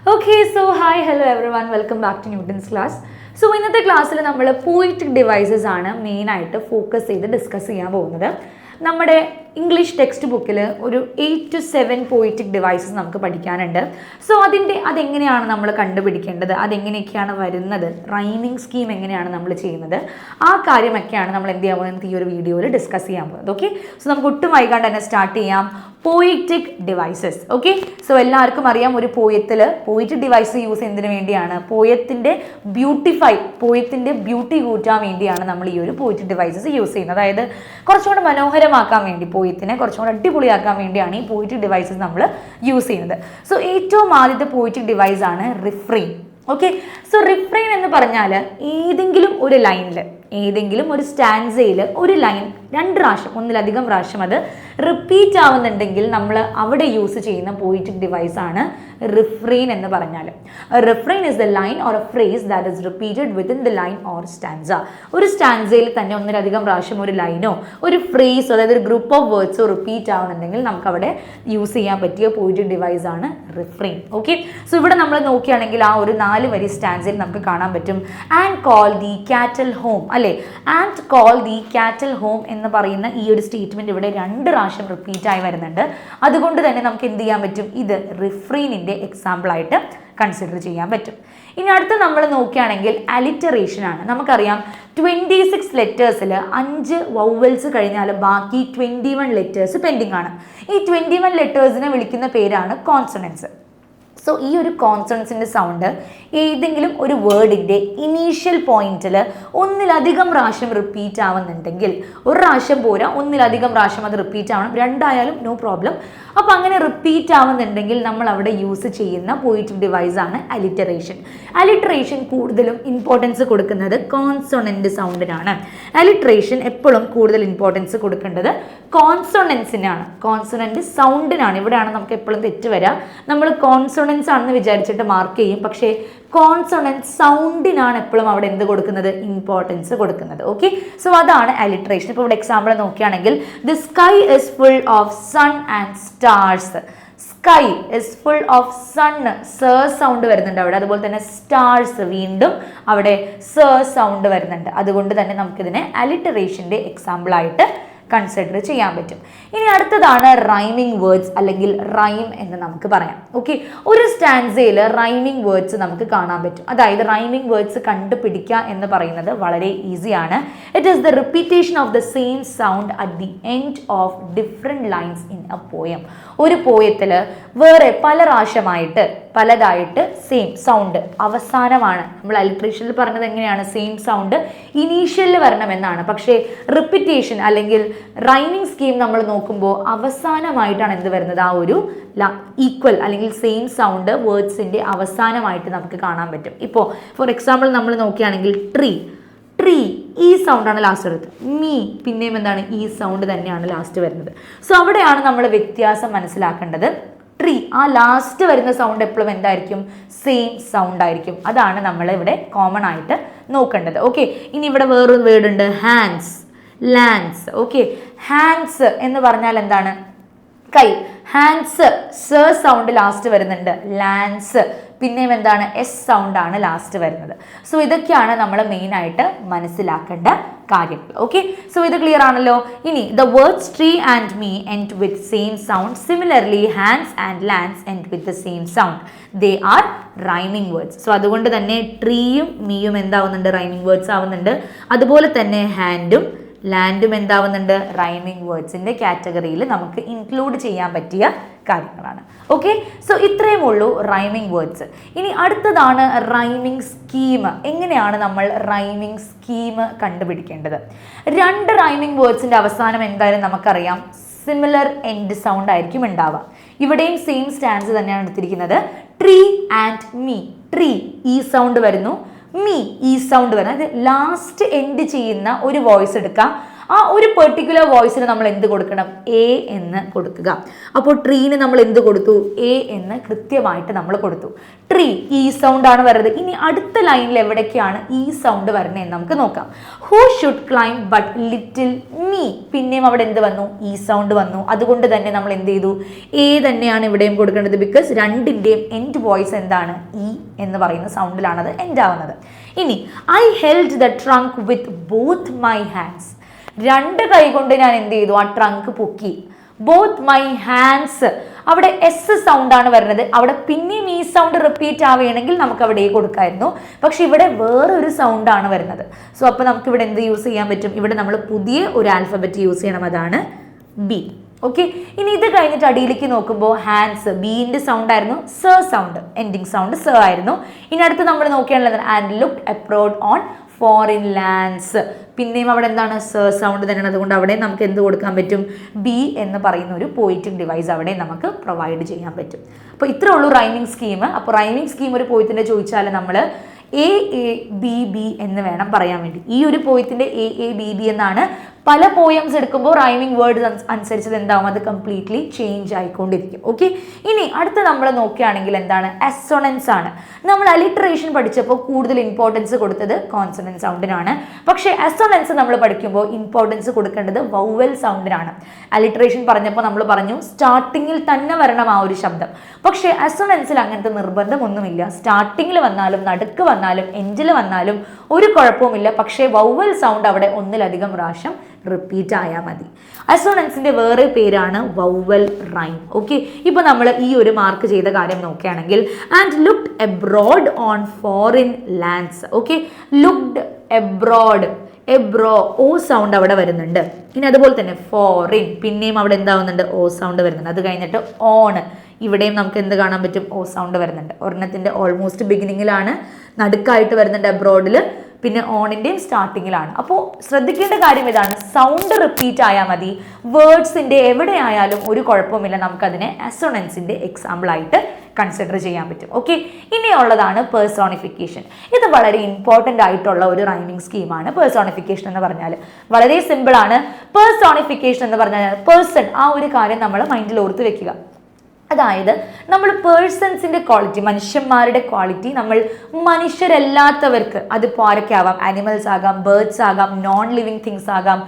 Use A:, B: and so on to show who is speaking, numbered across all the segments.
A: Okay, so hi, hello everyone, welcome back to Newton's class. So ഇന്നത്തെ ക്ലാസ്സിൽ നമ്മൾ poetic devices ആണ് main ആയിട്ട് ഫോക്കസ് ചെയ്ത് ഡിസ്കസ് ചെയ്യാൻ പോകുന്നത്. നമ്മുടെ ഇംഗ്ലീഷ് ടെക്സ്റ്റ് ബുക്കിൽ ഒരു 8 to 7 പോയിറ്റിക് ഡിവൈസസ് നമുക്ക് പഠിക്കാനുണ്ട്. സോ അതെങ്ങനെയാണ് നമ്മൾ കണ്ടുപിടിക്കേണ്ടത്, അതെങ്ങനെയൊക്കെയാണ് വരുന്നത്, റൈമിംഗ് സ്കീം എങ്ങനെയാണ് നമ്മൾ ചെയ്യുന്നത്, ആ കാര്യമൊക്കെയാണ് നമ്മൾ എന്ത് ചെയ്യാൻ പോകുന്നത് ഈ ഒരു വീഡിയോയിൽ ഡിസ്കസ് ചെയ്യാൻ പോകുന്നത്. ഓക്കെ, സോ നമുക്ക് ഒട്ടും വൈകാണ്ട് തന്നെ സ്റ്റാർട്ട് ചെയ്യാം. Poetic devices. ഓക്കെ, സോ എല്ലാവർക്കും അറിയാം ഒരു പോയിറ്റിക് ഡിവൈസ് യൂസ് ചെയ്യുന്നതിന് വേണ്ടിയാണ്, പോയത്തിൻ്റെ ബ്യൂട്ടി കൂട്ടാൻ വേണ്ടിയാണ് നമ്മൾ ഈ ഒരു പോയിറ്റിക് ഡിവൈസസ് യൂസ് ചെയ്യുന്നത്. അതായത് കുറച്ചുകൂടെ മനോഹരമാക്കാൻ വേണ്ടി, പോയത്തിനെ കുറച്ചുകൂടെ അടിപൊളിയാക്കാൻ വേണ്ടിയാണ് ഈ പോയിറ്റിക് ഡിവൈസസ് നമ്മൾ യൂസ് ചെയ്യുന്നത്. സോ ഏറ്റവും ആദ്യത്തെ പോയിറ്റിക് ഡിവൈസ് ആണ് റിഫ്രെയിൻ. ഓക്കെ, സോ റിഫ്രെയിൻ എന്ന് പറഞ്ഞാൽ ഏതെങ്കിലും ഒരു ലൈനിൽ, ഏതെങ്കിലും ഒരു സ്റ്റാൻസയിൽ ഒരു ലൈൻ 2 പ്രാവശ്യം, ഒന്നിലധികം പ്രാവശ്യം അത് റിപ്പീറ്റ് ആവുന്നുണ്ടെങ്കിൽ നമ്മൾ അവിടെ യൂസ് ചെയ്യുന്ന പോയിറ്റിക് ഡിവൈസ് ആണ് റിഫ്രെയിൻ എന്ന് പറഞ്ഞാൽ. Refrain is the line or A phrase that is repeated within the line or stanza. ഒരു സ്റ്റാൻസയിൽ തന്നെ ഒന്നിലധികം പ്രാവശ്യം ഒരു ലൈനോ ഒരു ഫ്രേസോ, അതായത് ഒരു ഗ്രൂപ്പ് ഓഫ് വേർഡ്സോ റിപ്പീറ്റ് ആവുന്നുണ്ടെങ്കിൽ നമുക്ക് അവിടെ യൂസ് ചെയ്യാൻ പറ്റിയ പോയിറ്റിക് ഡിവൈസ് ആണ് റിഫ്രെയിൻ. ഓക്കെ, സോ ഇവിടെ നമ്മൾ നോക്കുകയാണെങ്കിൽ ആ ഒരു 4 വരി സ്റ്റാൻസയിൽ നമുക്ക് കാണാൻ പറ്റും and call the cattle home, അല്ലേ? And call the cattle home എന്ന് പറയുന്ന ഈ ഒരു സ്റ്റേറ്റ്മെന്റ് ഇവിടെ 2 പ്രാവശ്യം റിപ്പീറ്റ് ആയി വരുന്നുണ്ട്. അതുകൊണ്ട് തന്നെ നമുക്ക് എന്ത് ചെയ്യാൻ പറ്റും, ഇത് റിഫ്രെയിനിന്റെ എക്സാമ്പിൾ ആയിട്ട് കൺസിഡർ ചെയ്യാൻ പറ്റും. ഇനി അടുത്ത് നമ്മൾ നോക്കുകയാണെങ്കിൽ അലിറ്ററേഷൻ ആണ്. നമുക്കറിയാം 26 ലെറ്റേഴ്സിൽ 5 വൗവൽസ് കഴിഞ്ഞാൽ ബാക്കി 21 ലെറ്റേഴ്സ് പെൻഡിങ് ആണ്. ഈ 21 ലെറ്റേഴ്സിനെ വിളിക്കുന്ന പേരാണ് കോൺസണൻസ്. സോ ഈ ഒരു കോൺസണൻസിൻ്റെ സൗണ്ട് ഏതെങ്കിലും ഒരു വേർഡിൻ്റെ ഇനീഷ്യൽ പോയിന്റിൽ ഒന്നിലധികം പ്രാവശ്യം റിപ്പീറ്റ് ആവുന്നുണ്ടെങ്കിൽ, ഒരു പ്രാവശ്യം പോരാ, ഒന്നിലധികം പ്രാവശ്യം അത് റിപ്പീറ്റ് ആവണം, 2 ആയാലും നോ പ്രോബ്ലം. അപ്പോൾ അങ്ങനെ റിപ്പീറ്റ് ആവുന്നുണ്ടെങ്കിൽ നമ്മൾ അവിടെ യൂസ് ചെയ്യുന്ന പോയിറ്റിക് ഡിവൈസ് ആണ് അലിറ്ററേഷൻ. അലിറ്ററേഷൻ കൂടുതലും ഇമ്പോർട്ടൻസ് കൊടുക്കുന്നത് കോൺസോണന്റ് സൗണ്ടിനാണ്. അലിറ്ററേഷൻ എപ്പോഴും കൂടുതൽ ഇമ്പോർട്ടൻസ് കൊടുക്കേണ്ടത് കോൺസോണൻസിനാണ്, കോൺസോണന്റ് സൗണ്ടിനാണ്. ഇവിടെയാണ് നമുക്ക് എപ്പോഴും തെറ്റ് വരിക. നമ്മൾ കോൺസോണൻസ് ആണെന്ന് വിചാരിച്ചിട്ട് മാർക്ക് ചെയ്യും, പക്ഷേ കോൺസോണന്റ് സൗണ്ടിനാണ് എപ്പോഴും അവിടെ എന്ത് കൊടുക്കുന്നത്, ഇമ്പോർട്ടൻസ് കൊടുക്കുന്നത്. ഓക്കെ, സോ അതാണ് അലിറ്ററേഷൻ. ഇപ്പോൾ ഇവിടെ എക്സാമ്പിൾ നോക്കുകയാണെങ്കിൽ the sky is full of sun and stars. Sky is full of sun, sound വരുന്നുണ്ട് അവിടെ. അതുപോലെ തന്നെ സ്റ്റാർസ്, വീണ്ടും അവിടെ സൗണ്ട് വരുന്നുണ്ട്. അതുകൊണ്ട് തന്നെ നമുക്കിതിനെ അലിറ്ററേഷൻ്റെ എക്സാമ്പിൾ ആയിട്ട് കൺസിഡർ ചെയ്യാൻ പറ്റും. ഇനി അടുത്തതാണ് റൈമിംഗ് വേർഡ്സ്, അല്ലെങ്കിൽ റൈം എന്ന് നമുക്ക് പറയാം. ഓക്കെ, ഒരു സ്റ്റാൻസയിൽ റൈമിംഗ് വേർഡ്സ് നമുക്ക് കാണാൻ പറ്റും. അതായത് റൈമിംഗ് വേർഡ്സ് കണ്ടുപിടിക്കുക എന്ന് പറയുന്നത് വളരെ ഈസിയാണ്. It is the repetition of the same sound at the end of different lines in A poem. ഒരു പോയത്തിൽ വേറെ പല പ്രാവശ്യമായിട്ട് പലതായിട്ട് സെയിം സൗണ്ട് അവസാനമാണ്. നമ്മൾ അലിറ്ററേഷനിൽ പറഞ്ഞത് എങ്ങനെയാണ്, സെയിം സൗണ്ട് ഇനീഷ്യലിൽ വരണമെന്നാണ്. പക്ഷേ റിപ്പീറ്റേഷൻ അല്ലെങ്കിൽ റൈമിംഗ് സ്കീം നമ്മൾ നോക്കുമ്പോൾ അവസാനമായിട്ടാണ് എന്ത് വരുന്നത്, ആ ഒരു ഈക്വൽ അല്ലെങ്കിൽ സെയിം സൗണ്ട് വേർഡ്സിൻ്റെ അവസാനമായിട്ട് നമുക്ക് കാണാൻ പറ്റും. ഇപ്പോൾ ഫോർ എക്സാമ്പിൾ നമ്മൾ നോക്കുകയാണെങ്കിൽ ട്രീ ഈ സൗണ്ടാണ് ലാസ്റ്റ് വരുന്നത്. മീ പിന്നെയും എന്താണ്, ഈ സൗണ്ട് തന്നെയാണ് ലാസ്റ്റ് വരുന്നത്. സോ അവിടെയാണ് നമ്മൾ വ്യത്യാസം മനസ്സിലാക്കേണ്ടത്. ട്രീ ആ ലാസ്റ്റ് വരുന്ന സൗണ്ട് എപ്പോഴും എന്തായിരിക്കും, സെയിം സൗണ്ട് ആയിരിക്കും. അതാണ് നമ്മൾ ഇവിടെ കോമൺ ആയിട്ട് നോക്കേണ്ടത്. ഓക്കെ, ഇനി ഇവിടെ വേറൊരു വേർഡ് ഉണ്ട്, ഹാൻഡ്സ്, ലാൻഡ്സ്. ഓക്കെ, ഹാൻഡ്സ് എന്ന് പറഞ്ഞാൽ എന്താണ്, കൈ. ഹാൻഡ്സ് സൗണ്ട് ലാസ്റ്റ് വരുന്നുണ്ട്. ലാൻഡ്സ് പിന്നെയും എന്താണ്, സൗണ്ട് ആണ് ലാസ്റ്റ് വരുന്നത്. സോ ഇതൊക്കെയാണ് നമ്മൾ മെയിൻ ആയിട്ട് മനസ്സിലാക്കേണ്ട കാര്യങ്ങൾ. ഓക്കെ, സോ ഇത് ക്ലിയർ ആണല്ലോ. ഇനി the words tree and me end with same sound. Similarly hands and lands end with the same sound. They are rhyming words. So അതുകൊണ്ട് തന്നെ ട്രീയും മീയും എന്താവുന്നുണ്ട്, റൈമിംഗ് വേർഡ്സ് ആവുന്നുണ്ട്. അതുപോലെ തന്നെ ഹാൻഡും ലാൻഡും എന്താവുന്നുണ്ട്, റൈമിംഗ് വേർഡ്സിൻ്റെ കാറ്റഗറിയിൽ നമുക്ക് ഇൻക്ലൂഡ് ചെയ്യാൻ പറ്റിയ കാര്യങ്ങളാണ്. ഓക്കെ, സോ ഇത്രയും ഉള്ളൂ റൈമിംഗ് വേർഡ്സ്. ഇനി അടുത്തതാണ് റൈമിംഗ് സ്കീം. എങ്ങനെയാണ് നമ്മൾ റൈമിംഗ് സ്കീം കണ്ടുപിടിക്കേണ്ടത്? 2 റൈമിംഗ് വേർഡ്സിൻ്റെ അവസാനം എന്തായാലും നമുക്കറിയാം സിമിലർ എൻഡ് സൗണ്ട് ആയിരിക്കും ഉണ്ടാവുക. ഇവിടെയും സെയിം സ്റ്റാൻസ് തന്നെയാണ് എടുത്തിരിക്കുന്നത്. ട്രീ ആൻഡ് മീ, ട്രീ ഈ സൗണ്ട് വരുന്നു, മീ ഈ സൗണ്ട് വരുന്നത്. അത് ലാസ്റ്റ് എൻഡ് ചെയ്യുന്ന ഒരു വോയിസ് എടുക്കാം, ആ ഒരു പെർട്ടിക്കുലർ വോയിസിന് നമ്മൾ എന്ത് കൊടുക്കണം? എ എന്ന് കൊടുക്കുക. അപ്പോൾ ട്രീന് നമ്മൾ എന്ത് കൊടുത്തു? എ എന്ന് കൃത്യമായിട്ട് നമ്മൾ കൊടുത്തു. ട്രീ ഈ സൗണ്ട് ആണ് വരുന്നത്. ഇനി അടുത്ത ലൈനിൽ എവിടേക്കാണ് ഈ സൗണ്ട് വരുന്നത് എന്ന് നമുക്ക് നോക്കാം. Who should climb but little me. പിന്നെയും അവിടെ എന്ത് വന്നു? ഈ സൗണ്ട് വന്നു. അതുകൊണ്ട് തന്നെ നമ്മൾ എന്ത് ചെയ്തു? എ തന്നെയാണ് ഇവിടെയും കൊടുക്കേണ്ടത്. ബിക്കോസ് രണ്ടിൻ്റെയും എൻഡ് വോയിസ് എന്താണ്? ഇ എന്ന് പറയുന്ന സൗണ്ടിലാണ് അത് എൻഡ് ആവുന്നത്. ഇനി I held the trunk with both my hands. രണ്ട് കൈ കൊണ്ട് ഞാൻ എന്ത് ചെയ്തു? ആ ട്രങ്ക് പൊക്കി. ബോത്ത് മൈ ഹാൻഡ്സ്, അവിടെ എസ് സൗണ്ട് ആണ് വരുന്നത്. അവിടെ പിന്നെയും ഈ സൗണ്ട് റിപ്പീറ്റ് ആവുകയാണെങ്കിൽ നമുക്ക് അവിടെ കൊടുക്കായിരുന്നു. പക്ഷെ ഇവിടെ വേറൊരു സൗണ്ട് ആണ് വരുന്നത്. സോ അപ്പോൾ നമുക്ക് ഇവിടെ എന്ത് യൂസ് ചെയ്യാൻ പറ്റും? ഇവിടെ നമ്മൾ പുതിയ ഒരു ആൽഫബറ്റ് യൂസ് ചെയ്യണം. അതാണ് ബി. ഓക്കെ, ഇനി ഇത് കഴിഞ്ഞിട്ട് അടിയിലേക്ക് നോക്കുമ്പോൾ ഹാൻഡ്സ്, ബീൻ്റെ സൗണ്ട് ആയിരുന്നു സ സൗണ്ട്, എൻഡിങ് സൗണ്ട് സ ആയിരുന്നു. ഇനി അടുത്ത് നമ്മൾ നോക്കിയാണുള്ളത് and look abroad on foreign lands. പിന്നെയും അവിടെ എന്താണ്? സ സൗണ്ട് തന്നെയാണ്. അതുകൊണ്ട് അവിടെ നമുക്ക് എന്ത് കൊടുക്കാൻ പറ്റും? ബി എന്ന് പറയുന്ന ഒരു പോയിറ്റിക് ഡിവൈസ് അവിടെ നമുക്ക് പ്രൊവൈഡ് ചെയ്യാൻ പറ്റും. അപ്പോൾ ഇത്രേ ഉള്ളൂ റൈമിംഗ് സ്കീം. അപ്പോൾ റൈമിംഗ് സ്കീം ഒരു പോയിറ്റിൻ്റെ ചോദിച്ചാൽ നമ്മൾ എ എ ബി ബി എന്ന് വേണം പറയാൻ വേണ്ടി. ഈ ഒരു പോയത്തിൻ്റെ എ എ ബി ബി എന്നാണ്. പല പോയംസ് എടുക്കുമ്പോൾ റൈമിംഗ് വേർഡ് അനുസരിച്ചത് എന്താവും? അത് കംപ്ലീറ്റ്ലി ചേഞ്ച് ആയിക്കൊണ്ടിരിക്കും. ഓക്കെ, ഇനി അടുത്ത നമ്മൾ നോക്കുകയാണെങ്കിൽ എന്താണ്? അസോണൻസ് ആണ്. നമ്മൾ അലിട്രേഷൻ പഠിച്ചപ്പോൾ കൂടുതൽ ഇമ്പോർട്ടൻസ് കൊടുത്തത് കോൺസണന്റ് സൗണ്ടിനാണ്. പക്ഷേ അസോണൻസ് നമ്മൾ പഠിക്കുമ്പോൾ ഇമ്പോർട്ടൻസ് കൊടുക്കേണ്ടത് വൗവൽ സൗണ്ടിനാണ്. അലിട്രേഷൻ പറഞ്ഞപ്പോൾ നമ്മൾ പറഞ്ഞു സ്റ്റാർട്ടിങ്ങിൽ തന്നെ വരണം ആ ഒരു ശബ്ദം. പക്ഷേ അസോണൻസിൽ അങ്ങനത്തെ നിർബന്ധമൊന്നുമില്ല. സ്റ്റാർട്ടിങ്ങിൽ വന്നാലും നടുക്ക് വന്നാലും എൻഡിൽ വന്നാലും ഒരു കുഴപ്പവുമില്ല. പക്ഷേ വൗവൽ സൗണ്ട് അവിടെ ഒന്നിലധികം പ്രാവശ്യം റിപ്പീറ്റ് ആയാൽ മതി. അസോണൻസിന്റെ വേറെ പേരാണ് വൗവൽ റൈം. ഓക്കെ, ഇപ്പൊ നമ്മൾ ഈ ഒരു മാർക്ക് ചെയ്ത കാര്യം നോക്കുകയാണെങ്കിൽ and looked abroad on foreign lands. Okay, looked abroad, എബ്രോ ഓ സൗണ്ട് അവിടെ വരുന്നുണ്ട്. ഇനി അതുപോലെ തന്നെ ഫോറിൻ, പിന്നെയും അവിടെ എന്താവുന്നുണ്ട്? ഓ സൗണ്ട് വരുന്നുണ്ട്. അത് കഴിഞ്ഞിട്ട് ഓൺ, ഇവിടെയും നമുക്ക് എന്ത് കാണാൻ പറ്റും? ഓ സൗണ്ട് വരുന്നുണ്ട്. ഒരെണ്ണത്തിന്റെ ഓൾമോസ്റ്റ് ബിഗിനിങ്ങിലാണ്, നടുക്കായിട്ട് വരുന്നുണ്ട് അബ്രോഡിൽ, പിന്നെ ഓണിൻ്റെയും സ്റ്റാർട്ടിങ്ങിലാണ്. അപ്പോൾ ശ്രദ്ധിക്കേണ്ട കാര്യം ഇതാണ്, സൗണ്ട് റിപ്പീറ്റ് ആയാൽ മതി. വേർഡ്സിൻ്റെ എവിടെ ആയാലും ഒരു കുഴപ്പമില്ല, നമുക്കതിനെ അസോണൻസിൻ്റെ എക്സാമ്പിൾ ആയിട്ട് കൺസിഡർ ചെയ്യാൻ പറ്റും. ഓക്കെ, ഇനിയുള്ളതാണ് പേഴ്സോണിഫിക്കേഷൻ. ഇത് വളരെ ഇമ്പോർട്ടൻ്റ് ആയിട്ടുള്ള ഒരു റൈമിംഗ് സ്കീമാണ്. പേഴ്സോണിഫിക്കേഷൻ എന്ന് പറഞ്ഞാൽ വളരെ സിമ്പിളാണ്. പേഴ്സോണിഫിക്കേഷൻ എന്ന് പറഞ്ഞാൽ പേഴ്സൺ, ആ ഒരു കാര്യം നമ്മൾ മൈൻഡിൽ ഓർത്ത് വെക്കുക. അതായത് നമ്മൾ പേഴ്സൺസിൻ്റെ ക്വാളിറ്റി, മനുഷ്യന്മാരുടെ ക്വാളിറ്റി നമ്മൾ മനുഷ്യരല്ലാത്തവർക്ക്, അതിപ്പോൾ ആരൊക്കെ ആവാം? ആനിമൽസ് ആകാം, ബേർഡ്സ് ആകാം, നോൺ ലിവിങ് തിങ്സ് ആകാം,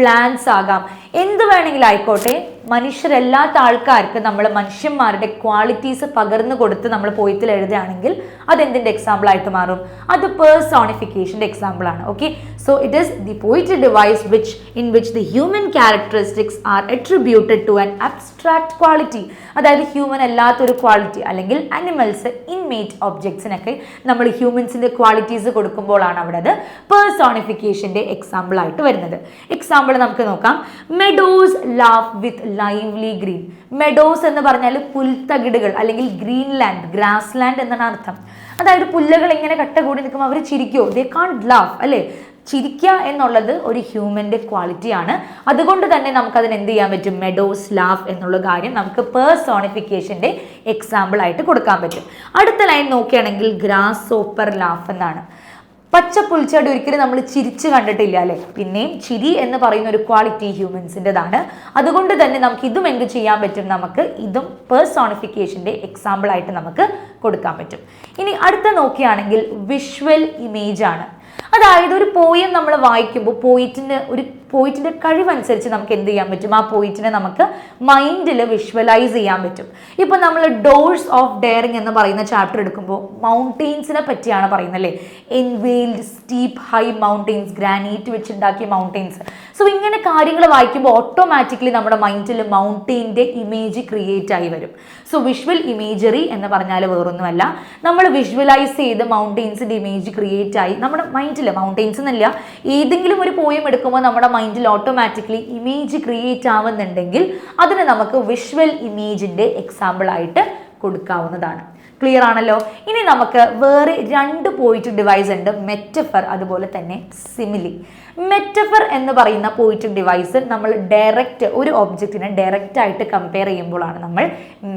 A: പ്ലാന്റ്സ് ആകാം, എന്ത് വേണമെങ്കിലും ആയിക്കോട്ടെ, മനുഷ്യരല്ലാത്ത ആൾക്കാർക്ക് നമ്മൾ മനുഷ്യന്മാരുടെ ക്വാളിറ്റീസ് പകർന്നു കൊടുത്ത് നമ്മൾ പോയത്തിൽ എഴുതുകയാണെങ്കിൽ അതെന്തിൻ്റെ എക്സാമ്പിൾ ആയിട്ട് മാറും? അത് പേഴ്സോണിഫിക്കേഷൻ്റെ എക്സാമ്പിൾ ആണ്. Okay, so it is the poetic device in which the human characteristics are attributed to an abstract quality. അതായത് ഹ്യൂമൻ അല്ലാത്തൊരു ക്വാളിറ്റി, അല്ലെങ്കിൽ അനിമൽസ്, ഇൻമേറ്റ് ഒബ്ജക്ട്സിനൊക്കെ നമ്മൾ ഹ്യൂമൻസിൻ്റെ ക്വാളിറ്റീസ് കൊടുക്കുമ്പോഴാണ് അവിടെ അത് പേഴ്സോണിഫിക്കേഷൻ്റെ എക്സാമ്പിൾ ആയിട്ട് വരുന്നത്. എക്സാമ്പിൾ നമുക്ക് നോക്കാം. മെഡോസ് ലാഫ് വിത്ത് ലൈവ്ലി ഗ്രീൻ. മെഡോസ് എന്ന് പറഞ്ഞാൽ പുൽത്തകിടുകൾ, അല്ലെങ്കിൽ ഗ്രീൻ ലാൻഡ്, ഗ്രാസ് ലാൻഡ് എന്നാണ് അർത്ഥം. അതായത് പുല്ലുകൾ ഇങ്ങനെ കട്ട കൂടി നിൽക്കുമ്പോൾ അവർ ചിരിക്കുമോ? ദേ കാൺട്ട് ലാഫ്, അല്ലേ? ചിരിക്കുക എന്നുള്ളത് ഒരു ഹ്യൂമൻ്റെ ക്വാളിറ്റിയാണ്. അതുകൊണ്ട് തന്നെ നമുക്കതിന് എന്ത് ചെയ്യാൻ പറ്റും? മെഡോസ് ലാഫ് എന്നുള്ള കാര്യം നമുക്ക് പേഴ്സോണിഫിക്കേഷൻ്റെ എക്സാമ്പിൾ ആയിട്ട് കൊടുക്കാൻ പറ്റും. അടുത്ത ലൈൻ നോക്കുകയാണെങ്കിൽ ഗ്രാസ് ഓപ്പർ ലാഫ് എന്നാണ്. പച്ച പുൽച്ചെടി ഒരിക്കലും നമ്മൾ ചിരിച്ച് കണ്ടിട്ടില്ല, അല്ലേ? പിന്നെയും ചിരി എന്ന് പറയുന്ന ഒരു ക്വാളിറ്റി ഹ്യൂമൻസിൻ്റെതാണ്. അതുകൊണ്ട് തന്നെ നമുക്ക് ഇതും എന്ത് ചെയ്യാൻ പറ്റും? നമുക്ക് ഇതും പേഴ്സോണിഫിക്കേഷൻ്റെ എക്സാമ്പിൾ ആയിട്ട് നമുക്ക് കൊടുക്കാൻ പറ്റും. ഇനി അടുത്ത നോക്കുകയാണെങ്കിൽ വിഷ്വൽ ഇമേജ് ആണ്. അതായത് ഒരു പോയം നമ്മൾ വായിക്കുമ്പോൾ പോയിറ്റിൻ്റെ കഴിവനുസരിച്ച് നമുക്ക് എന്ത് ചെയ്യാൻ പറ്റും? ആ പോയിറ്റിനെ നമുക്ക് മൈൻഡിൽ വിഷ്വലൈസ് ചെയ്യാൻ പറ്റും. ഇപ്പം നമ്മൾ ഡോഴ്സ് ഓഫ് ഡെയറിങ് എന്ന് പറയുന്ന ചാപ്റ്റർ എടുക്കുമ്പോൾ മൗണ്ടെയിൻസിനെ പറ്റിയാണ് പറയുന്നത്, അല്ലേ? Enveiled steep high mountains, granite വെച്ചുണ്ടാക്കിയ മൗണ്ടെയിൻസ്. സോ ഇങ്ങനെ കാര്യങ്ങൾ വായിക്കുമ്പോൾ ഓട്ടോമാറ്റിക്കലി നമ്മുടെ മൈൻഡിൽ മൗണ്ടെയിൻ്റെ ഇമേജ് ക്രിയേറ്റ് ആയി വരും. സോ വിഷ്വൽ ഇമേജറി എന്ന് പറഞ്ഞാൽ വേറൊന്നുമല്ല, നമ്മൾ വിഷ്വലൈസ് ചെയ്ത് മൗണ്ടെയിൻസിൻ്റെ ഇമേജ് ക്രിയേറ്റ് ആയി നമ്മുടെ മൈൻഡിൽ, മൗണ്ടെയിൻസ് എന്നല്ല, ഏതെങ്കിലും ഒരു പോയം എടുക്കുമ്പോൾ നമ്മുടെ മൈൻഡിൽ ഓട്ടോമാറ്റിക്കലി ഇമേജ് ക്രിയേറ്റ് ആവുന്നുണ്ടെങ്കിൽ അതിന് നമുക്ക് വിഷ്വൽ ഇമേജിൻ്റെ എക്സാമ്പിൾ ആയിട്ട് കൊടുക്കാവുന്നതാണ്. ക്ലിയർ ആണല്ലോ? ഇനി നമുക്ക് വേറെ രണ്ട് പോയിറ്റിക് ഡിവൈസ് ഉണ്ട്, മെറ്റഫർ, അതുപോലെ തന്നെ സിമിലി. മെറ്റഫർ എന്ന് പറയുന്ന പോയിറ്റിക് ഡിവൈസ് നമ്മൾ ഡയറക്റ്റ് ഒരു ഒബ്ജക്റ്റിനെ ഡയറക്റ്റ് ആയിട്ട് കമ്പയർ ചെയ്യുമ്പോഴാണ് നമ്മൾ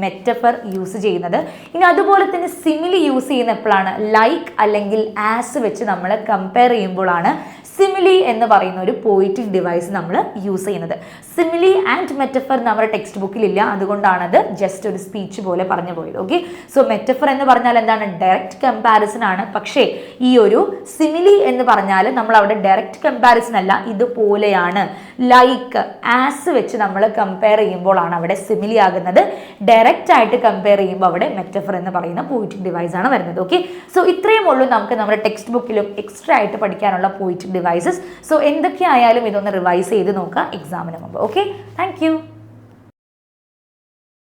A: മെറ്റഫർ യൂസ് ചെയ്യുന്നത്. ഇനി അതുപോലെ തന്നെ സിമിലി യൂസ് ചെയ്യുന്ന എപ്പോഴാണ്? ലൈക്ക് അല്ലെങ്കിൽ ആസ് വെച്ച് നമ്മൾ കമ്പയർ ചെയ്യുമ്പോഴാണ് സിമിലി എന്ന് പറയുന്ന ഒരു പോയിറ്റിക് ഡിവൈസ് നമ്മൾ യൂസ് ചെയ്യുന്നത്. സിമിലി ആൻഡ് മെറ്റഫർ നമ്മുടെ ടെക്സ്റ്റ് ബുക്കിലില്ല, അതുകൊണ്ടാണ് അത് ജസ്റ്റ് ഒരു സ്പീച്ച് പോലെ പറഞ്ഞു പോയത്. ഓക്കെ, സോ മെറ്റഫർ എന്ന് പറഞ്ഞാൽ എന്താണ്? ഡയറക്റ്റ് കമ്പാരിസൺ ആണ്. പക്ഷേ ഈ ഒരു സിമിലി എന്ന് പറഞ്ഞാൽ നമ്മൾ അവിടെ ഡയറക്റ്റ് കമ്പാരിസൺ അല്ല, ഇതുപോലെയാണ്, ലൈക്ക്, ആസ് വെച്ച് നമ്മൾ കമ്പയർ ചെയ്യുമ്പോഴാണ് അവിടെ സിമിലി ആകുന്നത്. ഡയറക്റ്റ് ആയിട്ട് കമ്പയർ ചെയ്യുമ്പോൾ അവിടെ മെറ്റഫർ എന്ന് പറയുന്ന പോയിറ്റിക് ഡിവൈസ് ആണ് വരുന്നത്. ഓക്കെ, സോ ഇത്രയും ഉള്ളൂ നമുക്ക് നമ്മുടെ ടെക്സ്റ്റ് ബുക്കിലും എക്സ്ട്രാ ആയിട്ട് പഠിക്കാനുള്ള പോയിറ്റിക് ഡിവൈസസ്. സോ എന്തൊക്കെ ആയാലും ഇതൊന്ന് റിവൈസ് ചെയ്ത് നോക്കുക എക്സാമിന് മുമ്പ്. Okay, thank you.